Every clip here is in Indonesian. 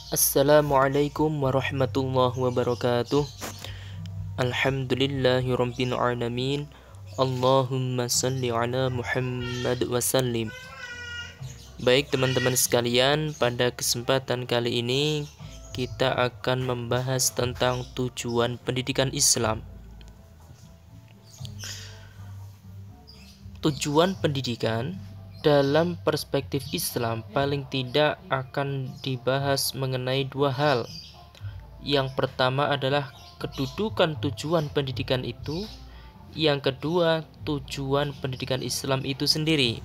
Assalamualaikum warahmatullahi wabarakatuh. Alhamdulillahirabbil alamin. Allahumma shalli ala Muhammad wa sallim. Baik teman-teman sekalian, pada kesempatan kali ini kita akan membahas tentang tujuan pendidikan Islam. Tujuan pendidikan dalam perspektif Islam paling tidak akan dibahas mengenai dua hal. Yang pertama adalah kedudukan tujuan pendidikan itu. Yang kedua, tujuan pendidikan Islam itu sendiri.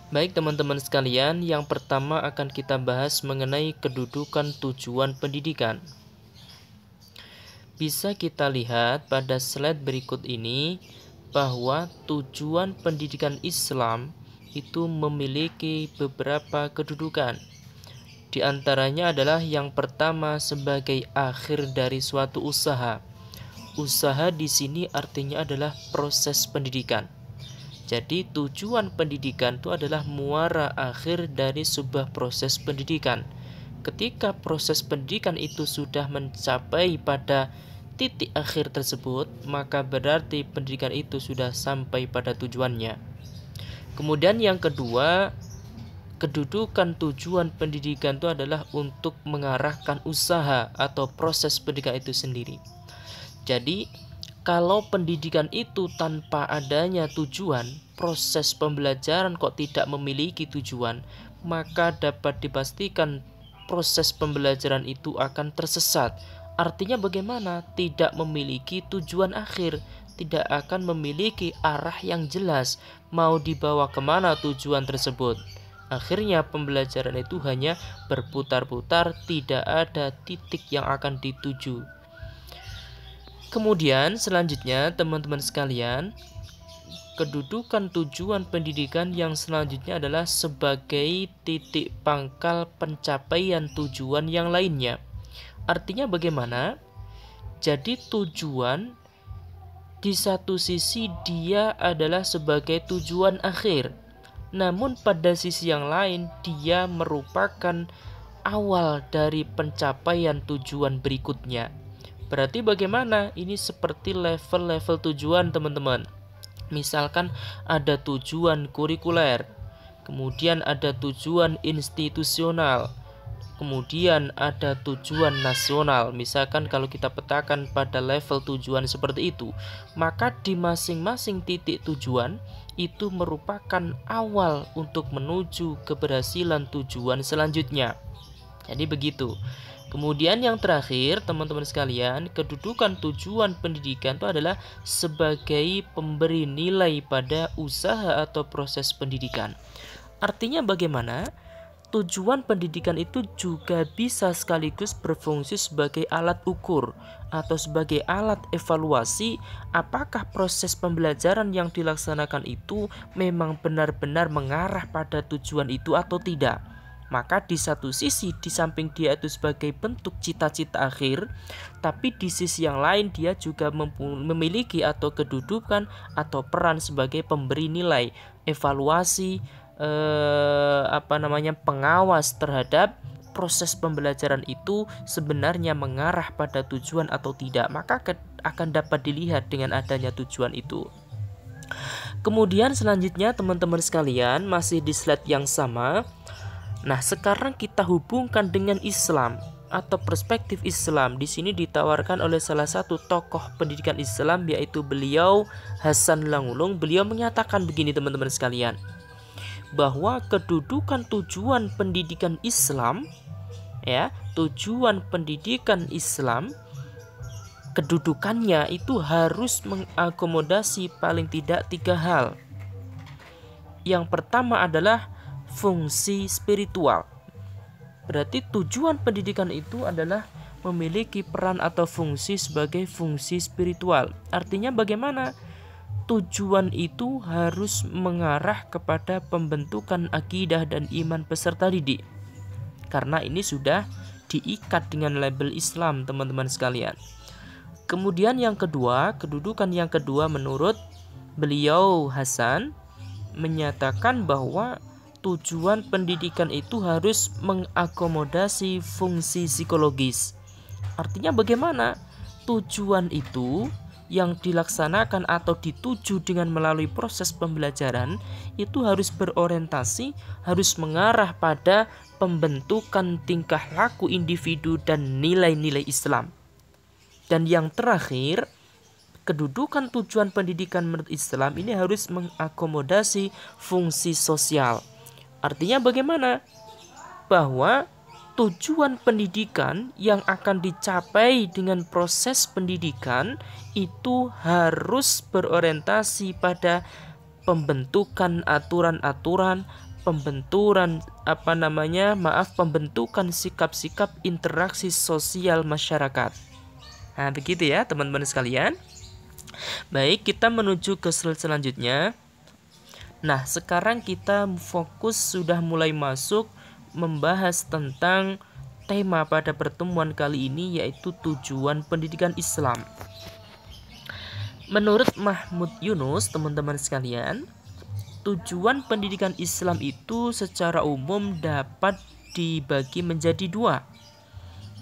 Baik teman-teman sekalian, yang pertama akan kita bahas mengenai kedudukan tujuan pendidikan. Bisa kita lihat pada slide berikut ini bahwa tujuan pendidikan Islam itu memiliki beberapa kedudukan. Di antaranya adalah yang pertama sebagai akhir dari suatu usaha. Usaha di sini artinya adalah proses pendidikan. Jadi tujuan pendidikan itu adalah muara akhir dari sebuah proses pendidikan. Ketika proses pendidikan itu sudah mencapai pada titik akhir tersebut, maka berarti pendidikan itu sudah sampai pada tujuannya. Kemudian yang kedua, kedudukan tujuan pendidikan itu adalah untuk mengarahkan usaha atau proses pendidikan itu sendiri. Jadi, kalau pendidikan itu tanpa adanya tujuan, proses pembelajaran kok tidak memiliki tujuan, maka dapat dipastikan proses pembelajaran itu akan tersesat. Artinya bagaimana? Tidak memiliki tujuan akhir, tidak akan memiliki arah yang jelas, mau dibawa kemana tujuan tersebut. Akhirnya pembelajaran itu hanya berputar-putar, tidak ada titik yang akan dituju. Kemudian selanjutnya teman-teman sekalian, kedudukan tujuan pendidikan yang selanjutnya adalah sebagai titik pangkal pencapaian tujuan yang lainnya. Artinya bagaimana? Jadi tujuan di satu sisi dia adalah sebagai tujuan akhir, namun pada sisi yang lain dia merupakan awal dari pencapaian tujuan berikutnya. Berarti bagaimana? Ini seperti level-level tujuan teman-teman. Misalkan ada tujuan kurikuler, kemudian ada tujuan institusional, kemudian ada tujuan nasional. Misalkan kalau kita petakan pada level tujuan seperti itu, maka di masing-masing titik tujuan itu merupakan awal untuk menuju keberhasilan tujuan selanjutnya. Jadi begitu. Kemudian yang terakhir teman-teman sekalian, kedudukan tujuan pendidikan itu adalah sebagai pemberi nilai pada usaha atau proses pendidikan. Artinya bagaimana? Tujuan pendidikan itu juga bisa sekaligus berfungsi sebagai alat ukur atau sebagai alat evaluasi apakah proses pembelajaran yang dilaksanakan itu memang benar-benar mengarah pada tujuan itu atau tidak. Maka di satu sisi, di samping dia itu sebagai bentuk cita-cita akhir, tapi di sisi yang lain dia juga memiliki atau kedudukan atau peran sebagai pemberi nilai, evaluasi, pengawas terhadap proses pembelajaran itu sebenarnya mengarah pada tujuan atau tidak. Maka akan dapat dilihat dengan adanya tujuan itu. Kemudian selanjutnya teman-teman sekalian, masih di slide yang sama. Nah, sekarang kita hubungkan dengan Islam atau perspektif Islam. Di sini ditawarkan oleh salah satu tokoh pendidikan Islam, yaitu beliau Hasan Langulung. Beliau menyatakan begini teman-teman sekalian, bahwa kedudukan tujuan pendidikan Islam, tujuan pendidikan Islam, kedudukannya itu harus mengakomodasi paling tidak 3 hal. Yang pertama adalah fungsi spiritual. Berarti tujuan pendidikan itu adalah memiliki peran atau fungsi sebagai fungsi spiritual. Artinya bagaimana? Tujuan itu harus mengarah kepada pembentukan akidah dan iman peserta didik. Karena ini sudah diikat dengan label Islam teman-teman sekalian. Kemudian yang kedua, kedudukan yang kedua menurut beliau Hasan menyatakan bahwa tujuan pendidikan itu harus mengakomodasi fungsi psikologis. Artinya bagaimana? Tujuan itu yang dilaksanakan atau dituju dengan melalui proses pembelajaran itu harus berorientasi, harus mengarah pada pembentukan tingkah laku individu dan nilai-nilai Islam. Dan yang terakhir, kedudukan tujuan pendidikan menurut Islam ini harus mengakomodasi fungsi sosial. Artinya bagaimana? Bahwa tujuan pendidikan yang akan dicapai dengan proses pendidikan itu harus berorientasi pada pembentukan aturan-aturan, pembentukan sikap-sikap interaksi sosial masyarakat. Nah, begitu ya teman-teman sekalian. Baik, kita menuju ke slide selanjutnya. Nah, sekarang kita fokus sudah mulai masuk membahas tentang tema pada pertemuan kali ini, yaitu tujuan pendidikan Islam. Menurut Mahmud Yunus, teman-teman sekalian, tujuan pendidikan Islam itu secara umum dapat dibagi menjadi dua.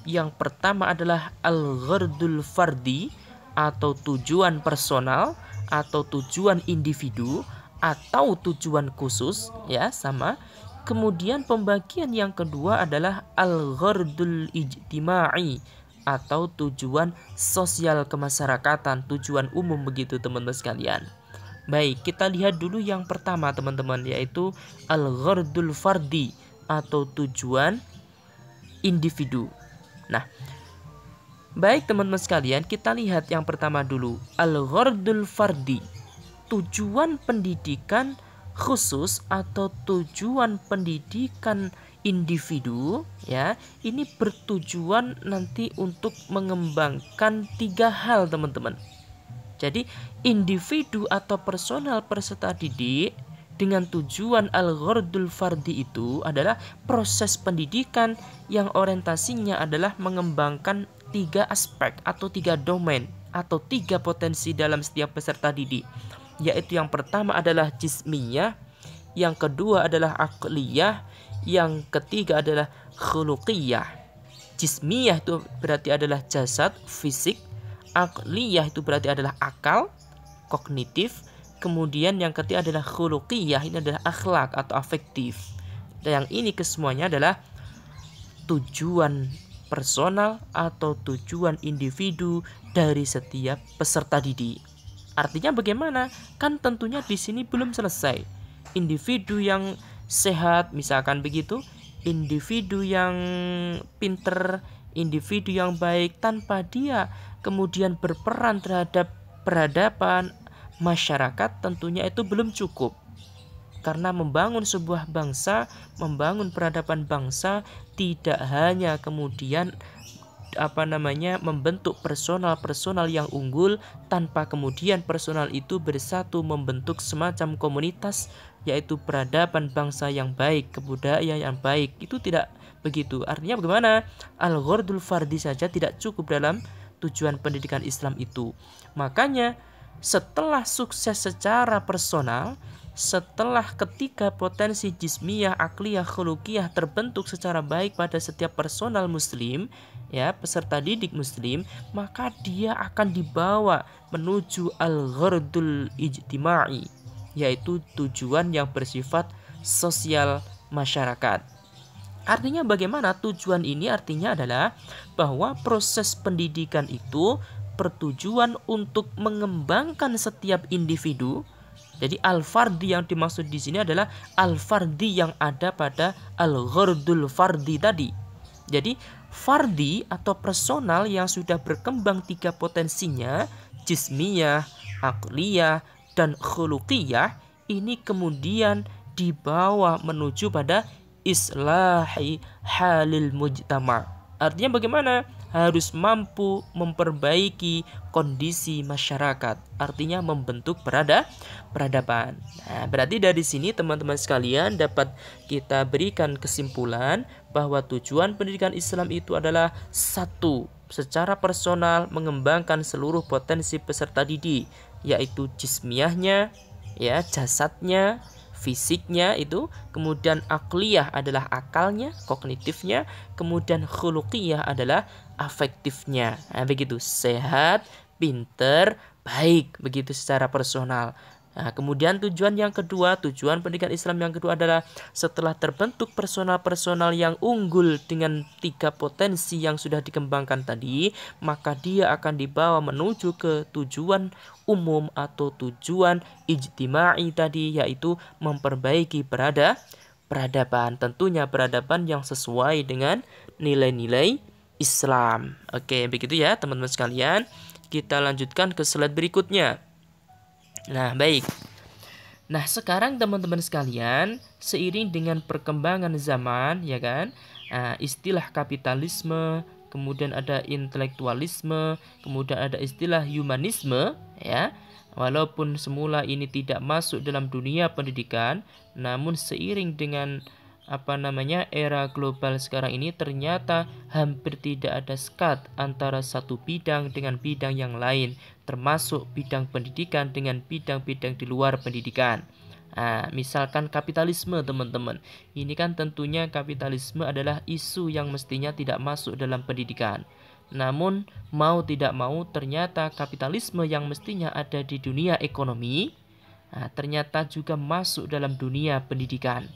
Yang pertama adalah al-ghardul fardi atau tujuan personal atau tujuan individu atau tujuan khusus, ya sama. Kemudian pembagian yang kedua adalah al-ghardul ijtimai atau tujuan sosial kemasyarakatan, tujuan umum begitu teman-teman sekalian. Baik, kita lihat dulu yang pertama teman-teman, yaitu al-ghardul fardi atau tujuan individu. Nah, baik teman-teman sekalian, kita lihat yang pertama dulu, al-ghardul fardi, tujuan pendidikan khusus atau tujuan pendidikan individu, ya. Ini bertujuan nanti untuk mengembangkan tiga hal, teman-teman. Jadi, individu atau personal peserta didik dengan tujuan al-ghardul fardi itu adalah proses pendidikan yang orientasinya adalah mengembangkan tiga aspek atau tiga domain atau tiga potensi dalam setiap peserta didik, yaitu yang pertama adalah jismiyah, yang kedua adalah aqliyah, yang ketiga adalah khuluqiyah. Jismiyah itu berarti adalah jasad, fisik. Aqliyah itu berarti adalah akal, kognitif. Kemudian yang ketiga adalah khuluqiyah, ini adalah akhlak atau afektif. Dan yang ini kesemuanya adalah tujuan personal atau tujuan individu dari setiap peserta didik. Artinya bagaimana? Kan tentunya di sini belum selesai. Individu yang sehat, misalkan begitu, individu yang pinter, individu yang baik, tanpa dia kemudian berperan terhadap peradaban masyarakat, tentunya itu belum cukup. Karena membangun sebuah bangsa, membangun peradaban bangsa tidak hanya kemudian membentuk personal yang unggul, tanpa kemudian personal itu bersatu membentuk semacam komunitas, yaitu peradaban bangsa yang baik, kebudayaan yang baik. Itu tidak begitu. Artinya bagaimana? Al-ghardul fardi saja tidak cukup dalam tujuan pendidikan Islam itu. Makanya setelah sukses secara personal, setelah ketika potensi jismiyah, akliyah, khuluqiyah terbentuk secara baik pada setiap personal muslim, ya, peserta didik muslim, maka dia akan dibawa menuju al-ghardul ijtimai, yaitu tujuan yang bersifat sosial masyarakat. Artinya bagaimana tujuan ini? Artinya adalah bahwa proses pendidikan itu bertujuan untuk mengembangkan setiap individu. Jadi al-fardi yang dimaksud di sini adalah al-fardi yang ada pada al-ghardul fardi tadi. Jadi fardi atau personal yang sudah berkembang tiga potensinya, jismiyah, aqliyah, dan khuluqiyah, ini kemudian dibawa menuju pada islahi halil mujtama. Artinya bagaimana? Harus mampu memperbaiki kondisi masyarakat. Artinya membentuk peradaban. Nah, berarti dari sini teman-teman sekalian dapat kita berikan kesimpulan bahwa tujuan pendidikan Islam itu adalah satu, secara personal mengembangkan seluruh potensi peserta didik, yaitu jismiyahnya, ya, jasadnya, fisiknya itu, kemudian akliyah adalah akalnya, kognitifnya, kemudian khuluqiyah adalah afektifnya. Nah, begitu, sehat, pinter, baik, begitu secara personal. Nah, kemudian tujuan pendidikan Islam yang kedua adalah setelah terbentuk personal-personal yang unggul dengan 3 potensi yang sudah dikembangkan tadi, maka dia akan dibawa menuju ke tujuan umum atau tujuan ijtimai tadi, yaitu memperbaiki peradaban. Tentunya peradaban yang sesuai dengan nilai-nilai Islam. Oke, begitu ya teman-teman sekalian. Kita lanjutkan ke slide berikutnya. Nah, baik. Nah, sekarang teman-teman sekalian, seiring dengan perkembangan zaman, ya kan, istilah kapitalisme, kemudian ada intelektualisme, kemudian ada istilah humanisme, ya. Walaupun semula ini tidak masuk dalam dunia pendidikan, namun seiring dengan era global sekarang ini ternyata hampir tidak ada sekat antara satu bidang dengan bidang yang lain, termasuk bidang pendidikan dengan bidang-bidang di luar pendidikan. Nah, misalkan kapitalisme teman-teman, ini kan tentunya kapitalisme adalah isu yang mestinya tidak masuk dalam pendidikan. Namun mau tidak mau ternyata kapitalisme yang mestinya ada di dunia ekonomi, ternyata juga masuk dalam dunia pendidikan.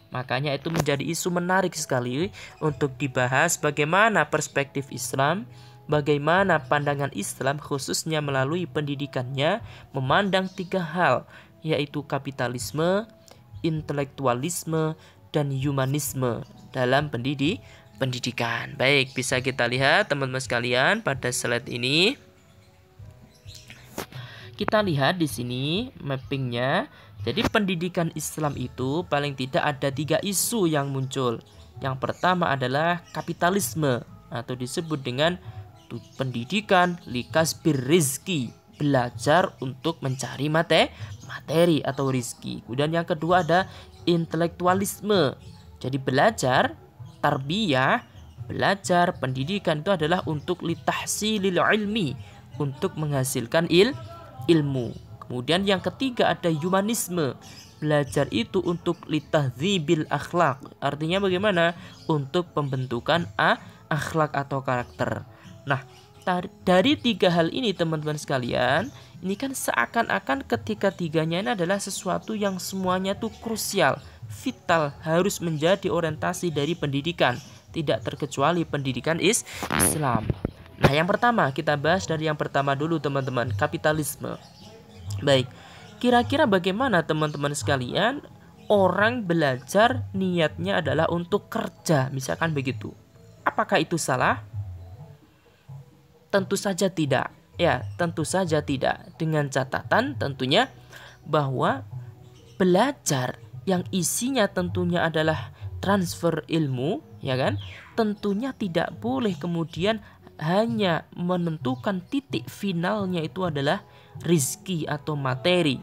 Makanya itu menjadi isu menarik sekali untuk dibahas bagaimana perspektif Islam, bagaimana pandangan Islam khususnya melalui pendidikannya memandang 3 hal, yaitu kapitalisme, intelektualisme, dan humanisme dalam pendidikan. Baik, bisa kita lihat teman-teman sekalian pada slide ini. Kita lihat di sini mappingnya. Jadi pendidikan Islam itu paling tidak ada 3 isu yang muncul. Yang pertama adalah kapitalisme atau disebut dengan pendidikan likasbir rizki, belajar untuk mencari materi atau rizki. Kemudian yang kedua ada intelektualisme. Jadi belajar, tarbiyah, belajar pendidikan itu adalah untuk litahsilil ilmi, untuk menghasilkan ilmu. Kemudian yang ketiga ada humanisme. Belajar itu untuk litahdzibil akhlak. Artinya bagaimana? Untuk pembentukan akhlak atau karakter. Nah, dari 3 hal ini teman-teman sekalian, ini kan seakan-akan ketiga-tiganya ini adalah sesuatu yang semuanya tuh krusial, vital, harus menjadi orientasi dari pendidikan. Tidak terkecuali pendidikan Islam. Nah, yang pertama kita bahas dari yang pertama dulu teman-teman, kapitalisme. Baik, kira-kira bagaimana teman-teman sekalian orang belajar niatnya adalah untuk kerja, misalkan begitu. Apakah itu salah? Tentu saja tidak. Ya, tentu saja tidak. Dengan catatan tentunya bahwa belajar yang isinya tentunya adalah transfer ilmu, ya kan? Tentunya tidak boleh kemudian hanya menentukan titik finalnya itu adalah rizki atau materi.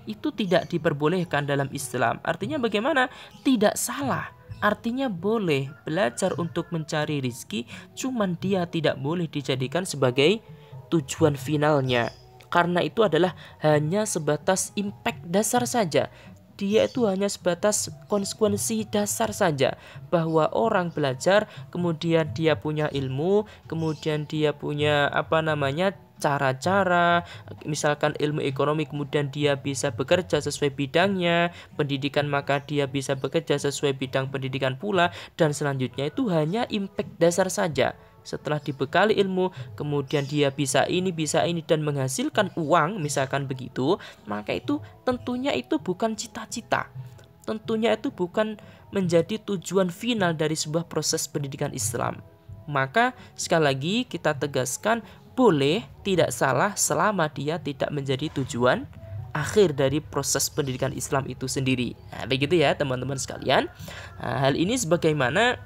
Itu tidak diperbolehkan dalam Islam. Artinya bagaimana? Tidak salah. Artinya boleh belajar untuk mencari rizki, cuman dia tidak boleh dijadikan sebagai tujuan finalnya. Karena itu adalah hanya sebatas impact dasar saja. Dia itu hanya sebatas konsekuensi dasar saja, bahwa orang belajar, kemudian dia punya ilmu, kemudian dia punya cara-cara, misalkan ilmu ekonomi, kemudian dia bisa bekerja sesuai bidangnya, pendidikan maka dia bisa bekerja sesuai bidang pendidikan pula, dan selanjutnya itu hanya impact dasar saja. Setelah dibekali ilmu, kemudian dia bisa ini dan menghasilkan uang, misalkan begitu, maka itu tentunya itu bukan cita-cita. Tentunya itu bukan menjadi tujuan final dari sebuah proses pendidikan Islam. Maka sekali lagi kita tegaskan, boleh, tidak salah selama dia tidak menjadi tujuan akhir dari proses pendidikan Islam itu sendiri. Nah, begitu ya teman-teman sekalian. Nah, hal ini sebagaimana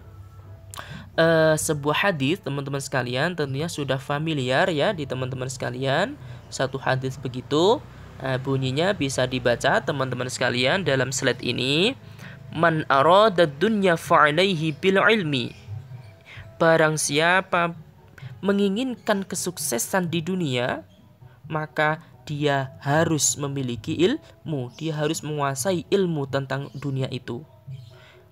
sebuah hadis teman-teman sekalian tentunya sudah familiar ya di teman-teman sekalian. Satu hadis begitu, bunyinya bisa dibaca teman-teman sekalian dalam slide ini. Man arada dunya fa'alaihi bil ilmi. Barang siapa menginginkan kesuksesan di dunia, maka dia harus memiliki ilmu, dia harus menguasai ilmu tentang dunia itu.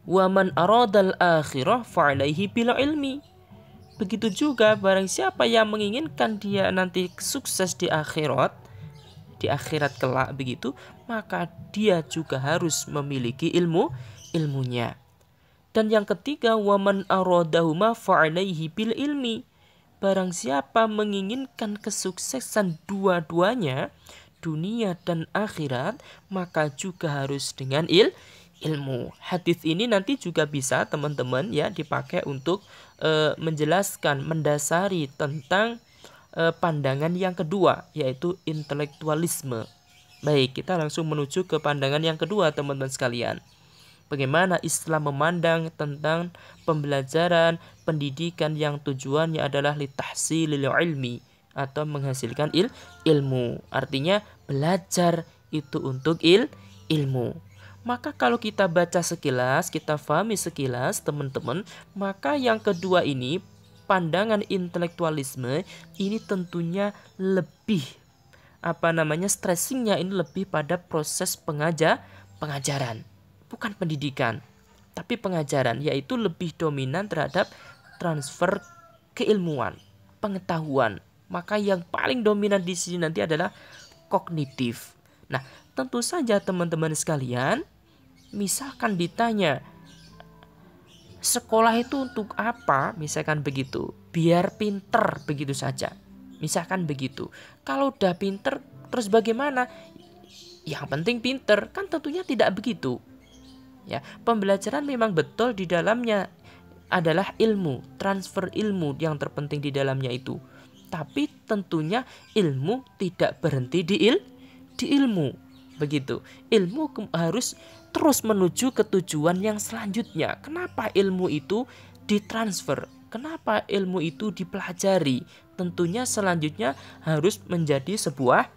Wa man aradal akhirah fa'alaihi bil ilmi. Begitu juga barang siapa yang menginginkan dia nanti sukses di akhirat kelak begitu, maka dia juga harus memiliki ilmunya. Dan yang ketiga, waman aradahuma fa'alaihi bil ilmi. Barang siapa menginginkan kesuksesan dua-duanya, dunia dan akhirat, maka juga harus dengan ilmu. Hadis ini nanti juga bisa teman-teman ya dipakai untuk menjelaskan, mendasari tentang pandangan yang kedua, yaitu intelektualisme. Baik, kita langsung menuju ke pandangan yang kedua teman-teman sekalian. Bagaimana Islam memandang tentang pembelajaran, pendidikan yang tujuannya adalah litahsilil ilmi, atau menghasilkan ilmu. Artinya belajar itu untuk ilmu. Maka kalau kita baca sekilas, kita pahami sekilas teman-teman, maka yang kedua ini, pandangan intelektualisme ini tentunya lebih stressingnya ini lebih pada proses pengajaran. Bukan pendidikan, tapi pengajaran, yaitu lebih dominan terhadap transfer keilmuan, pengetahuan. Maka yang paling dominan di sini nanti adalah kognitif. Nah, tentu saja teman-teman sekalian, misalkan ditanya, sekolah itu untuk apa? Misalkan begitu, biar pinter begitu saja. Misalkan begitu. Kalau udah pinter, terus bagaimana? Yang penting pinter, kan tentunya tidak begitu. Ya, pembelajaran memang betul di dalamnya adalah ilmu, transfer ilmu yang terpenting di dalamnya itu. Tapi tentunya ilmu tidak berhenti di ilmu. Begitu. Ilmu harus terus menuju ke tujuan yang selanjutnya. Kenapa ilmu itu ditransfer? Kenapa ilmu itu dipelajari? Tentunya selanjutnya harus menjadi sebuah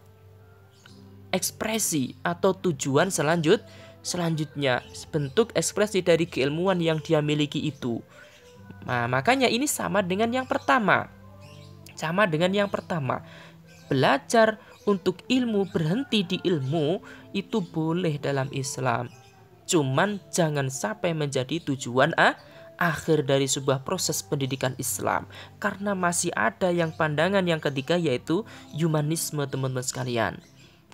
ekspresi atau tujuan selanjutnya, bentuk ekspresi dari keilmuan yang dia miliki itu. Nah, makanya ini sama dengan yang pertama. Belajar untuk ilmu, berhenti di ilmu itu boleh dalam Islam. Cuman jangan sampai menjadi tujuan akhir dari sebuah proses pendidikan Islam. Karena masih ada yang pandangan yang ketiga, yaitu humanisme teman-teman sekalian.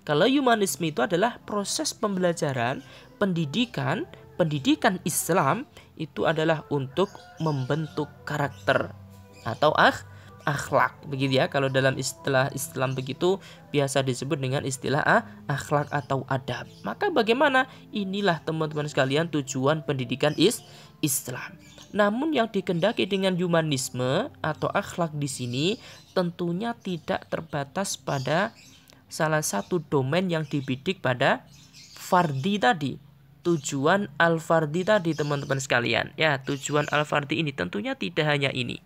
Kalau humanisme itu adalah proses pembelajaran, pendidikan Islam itu adalah untuk membentuk karakter atau akhlak, begitu ya. Kalau dalam istilah Islam begitu biasa disebut dengan istilah akhlak atau adab. Maka bagaimana? Inilah teman-teman sekalian tujuan pendidikan Islam. Namun yang dikehendaki dengan humanisme atau akhlak di sini tentunya tidak terbatas pada salah satu domain yang dibidik pada Fardi tadi. Tujuan Al-Fardi tadi teman-teman sekalian. Ya, tujuan Al-Fardi ini tentunya tidak hanya ini.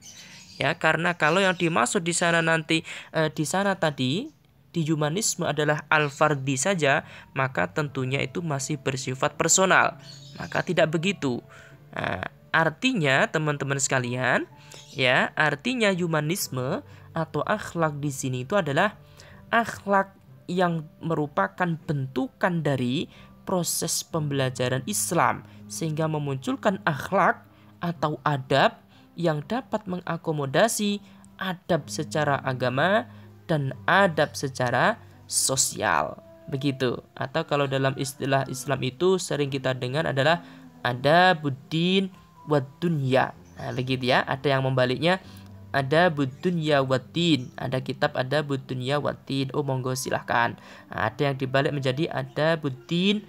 Ya, karena kalau yang dimaksud di sana nanti di sana tadi di humanisme adalah Al-Fardi saja, maka tentunya itu masih bersifat personal. Maka tidak begitu. Nah, artinya teman-teman sekalian, ya, artinya humanisme atau akhlak di sini itu adalah akhlak yang merupakan bentukan dari proses pembelajaran Islam, sehingga memunculkan akhlak atau adab yang dapat mengakomodasi adab secara agama dan adab secara sosial. Begitu. Atau kalau dalam istilah Islam itu sering kita dengar adalah adabuddin wad dunya. Nah, begitu ya. Ada yang membaliknya, ada budunya watin, ada kitab ada budunya watin. Oh, monggo silahkan. Nah, ada yang dibalik menjadi ada budin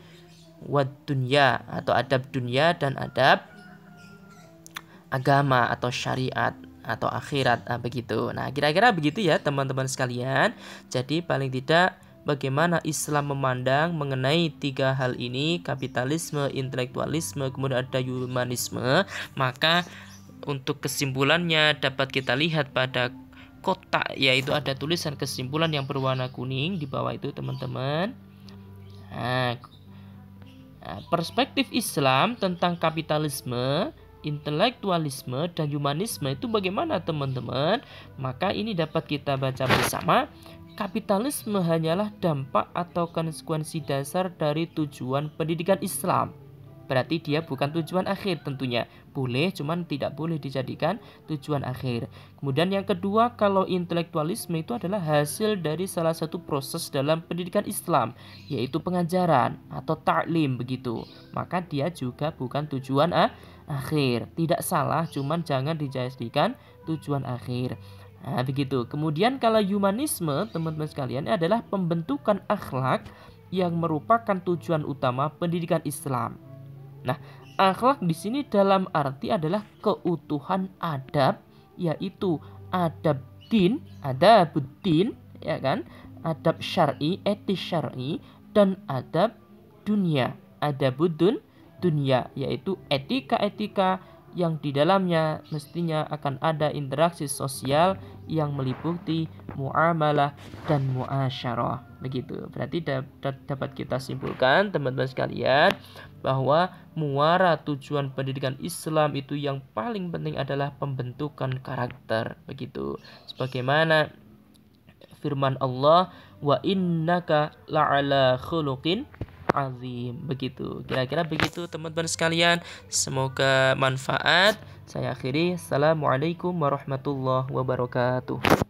wadunya atau adab dunia dan adab agama atau syariat atau akhirat. Nah, begitu. Nah, kira-kira begitu ya teman-teman sekalian. Jadi paling tidak bagaimana Islam memandang mengenai tiga hal ini, kapitalisme, intelektualisme, kemudian ada humanisme. Maka untuk kesimpulannya dapat kita lihat pada kotak, yaitu ada tulisan kesimpulan yang berwarna kuning di bawah itu teman-teman. Nah, perspektif Islam tentang kapitalisme, intelektualisme, dan humanisme itu bagaimana teman-teman? Maka ini dapat kita baca bersama. kapitalisme hanyalah dampak atau konsekuensi dasar dari tujuan pendidikan Islam. Berarti dia bukan tujuan akhir tentunya. Boleh, cuman tidak boleh dijadikan tujuan akhir. Kemudian yang kedua, kalau intelektualisme itu adalah hasil dari salah satu proses dalam pendidikan Islam, yaitu pengajaran atau ta'lim begitu. Maka dia juga bukan tujuan akhir. Tidak salah, cuman jangan dijadikan tujuan akhir. Nah, begitu. Kemudian kalau humanisme, teman-teman sekalian, adalah pembentukan akhlak yang merupakan tujuan utama pendidikan Islam. Nah, akhlak di sini dalam arti adalah keutuhan adab, yaitu adab adabuddin, ya kan? Adab syar'i, etis syar'i, dan adab dunia, adabuddun dunia, yaitu etika-etika yang di dalamnya mestinya akan ada interaksi sosial yang meliputi muamalah dan muasyarah. Begitu. Berarti dapat kita simpulkan teman-teman sekalian bahwa muara tujuan pendidikan Islam itu yang paling penting adalah pembentukan karakter. Begitu. Sebagaimana firman Allah, wa innaka la'ala khuluqin azim. Begitu. Kira-kira begitu teman-teman sekalian. Semoga manfaat. Saya akhiri. Assalamualaikum warahmatullahi wabarakatuh.